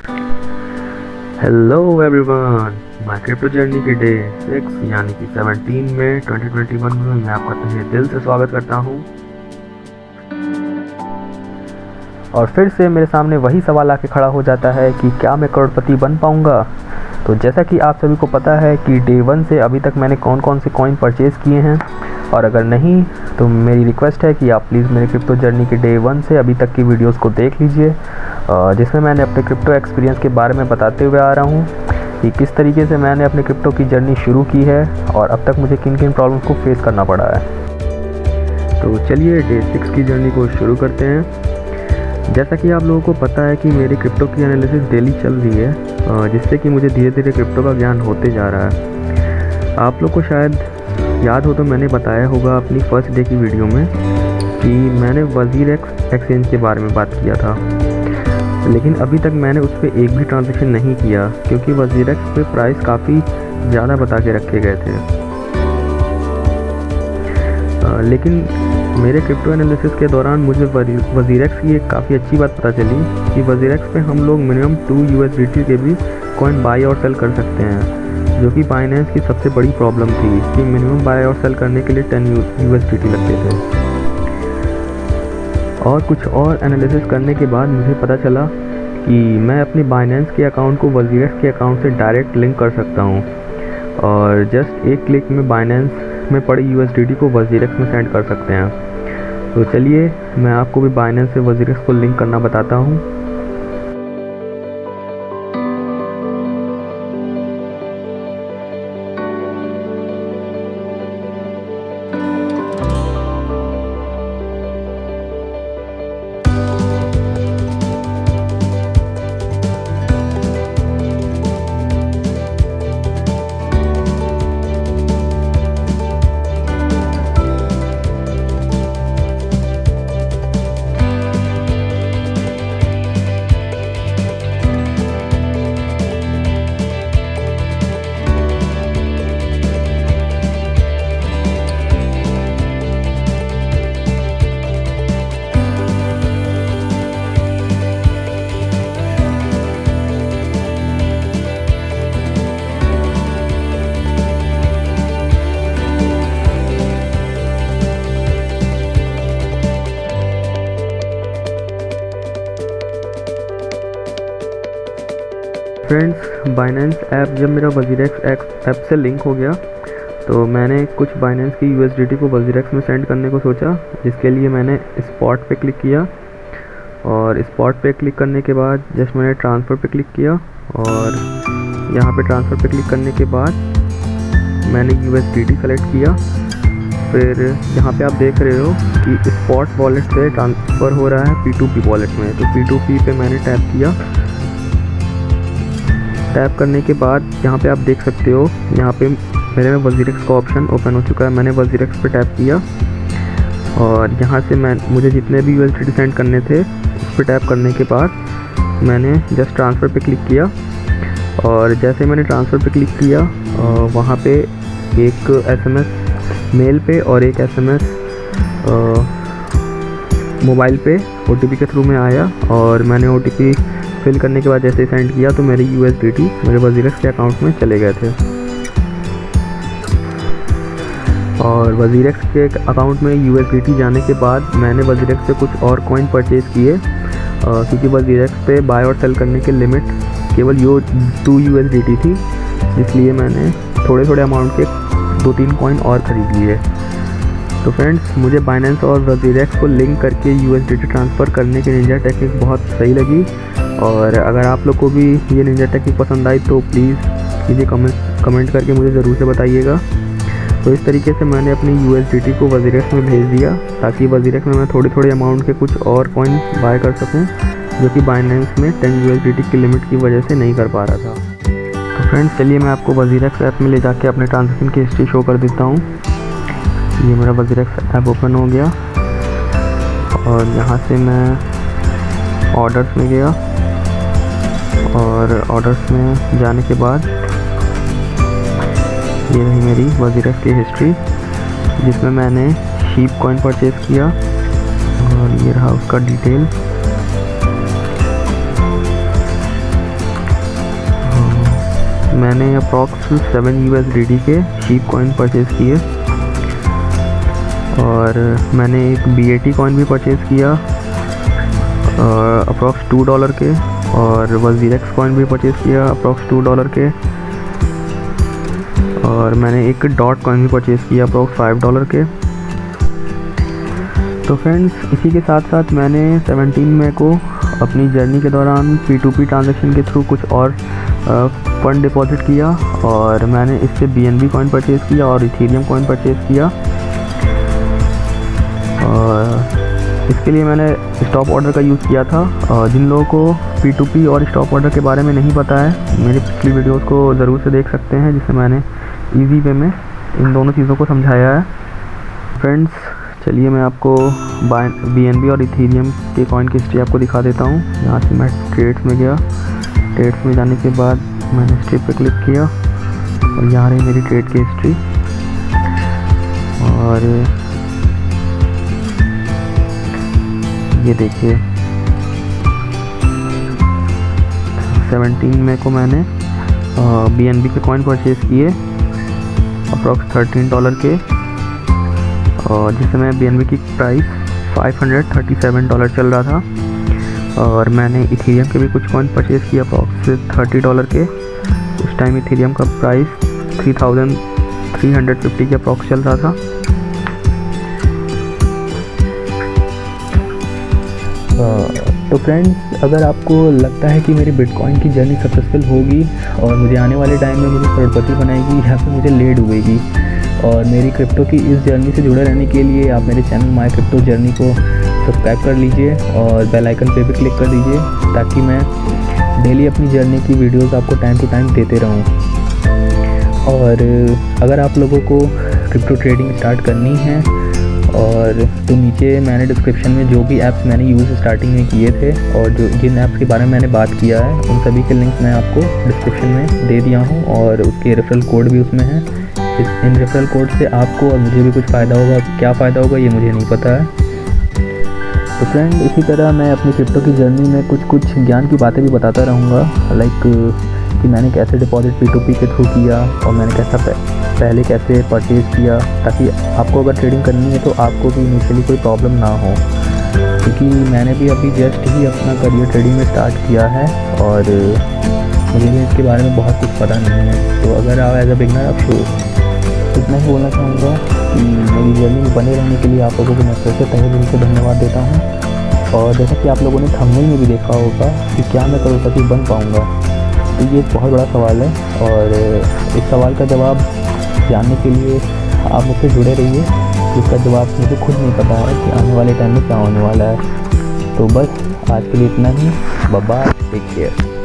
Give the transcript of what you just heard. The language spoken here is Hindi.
Hello everyone, my crypto journey के डे 6 यानी कि 17 में 2021 में मैं आपका तहे दिल से स्वागत करता हूं। और फिर से मेरे सामने वही सवाल आके खड़ा हो जाता है कि क्या मैं करोड़पति बन पाऊंगा। तो जैसा कि आप सभी को पता है कि डे 1 से अभी तक मैंने कौन कौन से कॉइन परचेज़ किए हैं, और अगर नहीं तो मेरी रिक्वेस्ट है कि आप प्लीज़ मेरे क्रिप्टो जर्नी के डे 1 से अभी तक की वीडियोस को देख लीजिए, जिसमें मैंने अपने क्रिप्टो एक्सपीरियंस के बारे में बताते हुए आ रहा हूँ कि किस तरीके से मैंने अपने क्रिप्टो की जर्नी शुरू की है और अब तक मुझे किन किन प्रॉब्लम्स को फेस करना पड़ा है। तो चलिए डे 6 की जर्नी को शुरू करते हैं। जैसा कि आप लोगों को पता है कि मेरी क्रिप्टो की एनालिसिस डेली चल रही है, जिससे कि मुझे धीरे धीरे क्रिप्टो का ज्ञान होते जा रहा है। आप लोग को शायद याद हो तो मैंने बताया होगा अपनी फर्स्ट डे की वीडियो में कि मैंने WazirX एक्सचेंज के बारे में बात किया था, लेकिन अभी तक मैंने उस पर एक भी ट्रांजेक्शन नहीं किया क्योंकि WazirX पे प्राइस काफ़ी ज़्यादा बता के रखे गए थे। लेकिन मेरे क्रिप्टो एनालिसिस के दौरान मुझे WazirX की एक काफ़ी अच्छी बात पता चली कि WazirX पे हम लोग मिनिमम 2 USDT के भी कॉइन बाई और सेल कर सकते हैं, जो कि बाइनेंस की सबसे बड़ी प्रॉब्लम थी कि मिनिमम बाय और सेल करने के लिए 10 USDT लगते थे। और कुछ और एनालिसिस करने के बाद मुझे पता चला कि मैं अपने बाइनेंस के अकाउंट को WazirX के अकाउंट से डायरेक्ट लिंक कर सकता हूँ, और जस्ट एक क्लिक में बाइनेंस में पड़ी USDT को WazirX में सेंड कर सकते हैं। तो चलिए मैं आपको भी बाइनेंस से WazirX को लिंक करना बताता हूँ। फ्रेंड्स, बाइनेंस ऐप जब मेरा WazirX ऐप से लिंक हो गया तो मैंने कुछ बाइनेंस की USDT को WazirX में सेंड करने को सोचा, जिसके लिए मैंने स्पॉट पे क्लिक किया। और स्पॉट पे क्लिक करने के बाद जस्ट मैंने ट्रांसफ़र पे क्लिक किया, और यहाँ पे ट्रांसफ़र पे क्लिक करने के बाद मैंने USDT सेलेक्ट किया। फिर यहाँ पे आप देख रहे हो कि स्पॉट वॉलेट से ट्रांसफ़र हो रहा है P2P वॉलेट में, तो P2P पे मैंने टैप किया। टैप करने के बाद यहाँ पे आप देख सकते हो, यहाँ पे मेरे में WazirX का ऑप्शन ओपन हो चुका है। मैंने WazirX पे टैप किया और यहाँ से मुझे जितने भी USDT सेंड करने थे उस पर टैप करने के बाद मैंने जस्ट ट्रांसफ़र पे क्लिक किया। और जैसे मैंने ट्रांसफ़र पे क्लिक किया, वहाँ पे एक SMS मेल पे और एक SMS मोबाइल पे OTP के थ्रू में आया, और मैंने OTP फिल करने के बाद जैसे सेंड किया तो मेरी USDT मेरे WazirX के अकाउंट में चले गए थे। और WazirX के अकाउंट में USDT जाने के बाद मैंने WazirX से कुछ और कॉइन परचेज़ किए, क्योंकि WazirX पे बाय और सेल करने की लिमिट केवल 2 USDT थी, इसलिए मैंने थोड़े थोड़े अमाउंट के 2-3 कॉइन और ख़रीद लिए। तो फ्रेंड्स, मुझे बाइनेंस और WazirX को लिंक करके USDT ट्रांसफ़र करने की निंजा टेक्निक बहुत सही लगी, और अगर आप लोग को भी ये निंजा टेक्निक पसंद आई तो प्लीज़ मुझे कमेंट करके मुझे ज़रूर से बताइएगा। तो इस तरीके से मैंने अपनी USDT को WazirX में भेज दिया, ताकि WazirX में मैं थोड़ी थोड़ी अमाउंट के कुछ और कॉइन बाय कर सकूं, जो कि बाइनेंस में 10 USDT की लिमिट की वजह से नहीं कर पा रहा था। तो फ्रेंड्स, चलिए मैं आपको WazirX ऐप में ले जाके अपने ट्रांजेक्शन की हिस्ट्री शो कर देता हूँ। ये मेरा WazirX ऐप ओपन हो गया, और यहाँ से मैं ऑर्डर्स में गया, और ऑर्डर्स में जाने के बाद ये रही मेरी WazirX की हिस्ट्री, जिसमें मैंने शीप कॉइन परचेज़ किया, और ये रहा उसका डिटेल। मैंने अप्रॉक्स 7 USDT के शीप कॉइन परचेज़ किए और मैंने एक BAT कॉइन भी परचेज़ किया अप्रॉक्स $2 के, और वज़ीरेक्स कॉइन भी परचेज़ किया अप्रॉक्स $2 के, और मैंने एक डॉट कॉइन भी परचेज़ किया अप्रॉक्स $5 के। तो फ्रेंड्स, इसी के साथ साथ मैंने 17 मई को अपनी जर्नी के दौरान P2P ट्रांजैक्शन के थ्रू कुछ और फंड डिपॉजिट किया, और मैंने इससे BNB कॉइन परचेज़ किया और इथेरियम कॉइन परचेज़ किया। और इसके लिए मैंने स्टॉप ऑर्डर का यूज़ किया था। जिन लोगों को P2P और स्टॉप ऑर्डर के बारे में नहीं पता है, मेरी पिछली वीडियोस को ज़रूर से देख सकते हैं, जिसमें मैंने ईजी वे में इन दोनों चीज़ों को समझाया है। फ्रेंड्स, चलिए मैं आपको BNB और इथेरियम के कॉइन की हिस्ट्री आपको दिखा देता हूँ। यहाँ से मैं ट्रेड्स में गया, ट्रेड्स में जाने के बाद मैंने हिस्ट्री पे क्लिक किया और यहाँ रही मेरी ट्रेड की हिस्ट्री। और ये देखिए 17 मई को मैंने BNB के कॉइन परचेज़ किए अप्रॉक्स $13 के, और जिस समय BNB की प्राइस $537 चल रहा था। और मैंने इथेरियम के भी कुछ कॉइन परचेज़ किया अप्रॉक्स $30 के। उस टाइम इथेरियम का प्राइस 3350 के अप्रॉक्स चल रहा था। तो फ्रेंड्स, अगर आपको लगता है कि मेरी बिटकॉइन की जर्नी सक्सेसफुल होगी और मुझे आने वाले टाइम में मुझे करोड़पति बनाएगी या फिर मुझे ले डूबेगी, और मेरी क्रिप्टो की इस जर्नी से जुड़े रहने के लिए आप मेरे चैनल माय क्रिप्टो जर्नी को सब्सक्राइब कर लीजिए और बेल आइकन पे भी क्लिक कर दीजिए, ताकि मैं डेली अपनी जर्नी की वीडियोस आपको टाइम टू टाइम देते रहूं। और अगर आप लोगों को क्रिप्टो ट्रेडिंग स्टार्ट करनी है, और तो नीचे मैंने डिस्क्रिप्शन में जो भी ऐप्स मैंने यूज़ स्टार्टिंग में किए थे और जो जिन ऐप्स के बारे में मैंने बात किया है, उन सभी के लिंक मैं आपको डिस्क्रिप्शन में दे दिया हूँ, और उसके रेफरल कोड भी उसमें है। इन रेफरल कोड से आपको और मुझे भी कुछ फ़ायदा होगा। क्या फ़ायदा होगा ये मुझे नहीं पता है। तो फ्रेंड, इसी तरह मैं अपनी क्रिप्टो की जर्नी में कुछ ज्ञान की बातें भी बताता रहूँगा, लाइक कि मैंने कैसे डिपॉजिट P2P के थ्रू किया और मैंने पहले कैसे परचेज़ किया, ताकि आपको अगर ट्रेडिंग करनी है तो आपको भी इनिशियली कोई प्रॉब्लम ना हो, क्योंकि मैंने भी अभी जस्ट ही अपना करियर ट्रेडिंग में स्टार्ट किया है और मुझे भी इसके बारे में बहुत कुछ पता नहीं है। तो अगर आप एज अ बिगनर आप इतना ही बोलना चाहूँगा कि मेरी जर्नी में बने रहने के लिए आप लोगों को मैं फिर से तहे दिल से धन्यवाद देता हूँ। और जैसा कि आप लोगों ने थंबनेल में भी देखा होगा कि क्या मैं करोड़पति बन पाऊँगा, तो ये एक बहुत बड़ा सवाल है, और इस सवाल का जवाब जानने के लिए आप मुझसे जुड़े रहिए। इसका जवाब मुझे खुद नहीं पता है कि आने वाले टाइम में क्या होने वाला है। तो बस आज के लिए इतना ही। Bye bye, take care.